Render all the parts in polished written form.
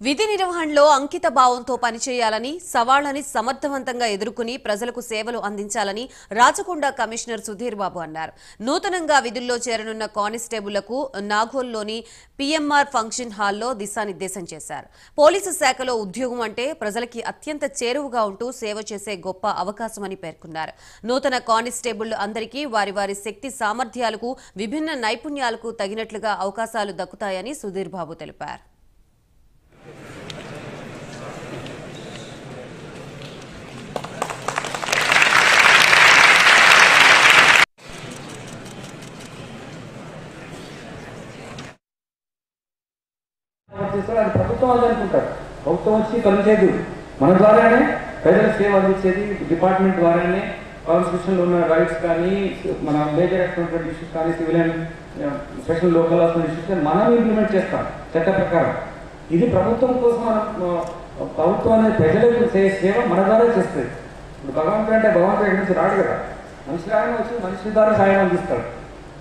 విధి నిర్వహణలో అంకిత భావంతో పనిచేయాలని, సవాళ్లని సమర్థవంతంగా ఎదుర్కొని ప్రజలకు సేవలు అందించాలని రాచకొండ కమిషనర్ సుధీర్ బాబు అన్నారు. నూతనంగా విధుల్లో చేరనున్న కానిస్టేబుళ్లకు నాగోల్లోని పీఎంఆర్ ఫంక్షన్ హాల్లో దిశానిర్దేశం చేశారు. పోలీసు శాఖలో ఉద్యోగం అంటే ప్రజలకి అత్యంత చేరువగా ఉంటూ సేవ చేసే గొప్ప అవకాశమని పేర్కొన్నారు. నూతన కానిస్టేబుళ్లు అందరికీ వారి వారి శక్తి సామర్థ్యాలకు, విభిన్న నైపుణ్యాలకు తగినట్లుగా అవకాశాలు దక్కుతాయని సుధీర్ బాబు తెలిపారు. అది ప్రభుత్వం అది అనుకుంటారు. ప్రభుత్వం వచ్చి పనిచేయదు, మన ద్వారానే ప్రజల సేవ అందించేది. డిపార్ట్మెంట్ ద్వారానే కాన్స్టిట్యూషన్లో ఉన్న రైట్స్ కానీ, మన మేజర్ ఎక్స్పెక్టెడ్ ఇష్యూస్ కానీ, civil and special local authority issues కానీ మనం ఇంప్లిమెంట్ చేస్తాం చట్ట ప్రకారం. ఇది ప్రభుత్వం కోసం ప్రభుత్వం అనేది ప్రజలకు సేవ మన ద్వారా చేస్తుంది. ఇప్పుడు భగవంతుడు అంటే భగవంతుడు ఎక్కడి నుంచి రాడు కదా, మనిషి రాగానే వచ్చి మనిషి ద్వారా సాయం అందిస్తాడు.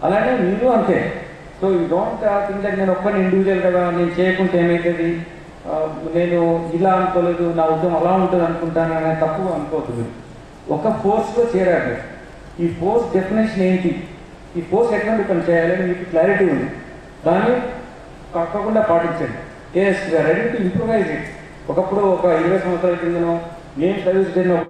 అలానే మీరు అంతే. So you don't think that నేను ఒక్కరిని ఇండివిజువల్ కదా, నేను చేయకుంటే ఏమవుతుంది, నేను ఇలా అనుకోలేదు, నా ఉద్యమం అలా ఉంటుంది అనుకుంటాను అనే తప్పు అనుకోవద్దు. ఒక ఫోర్స్లో చేరారు. ఈ ఫోర్స్ డెఫినేషన్ ఏంటి, ఈ ఫోర్స్ ఎక్కడ పని చేయాలని మీకు క్లారిటీ ఉంది. దాన్ని తప్పకుండా పాటించండి. Yes we are ready to improvise it. ఒకప్పుడు ఒక 20 సంవత్సరాల కిందనో నేను సర్వీస్ చేసిన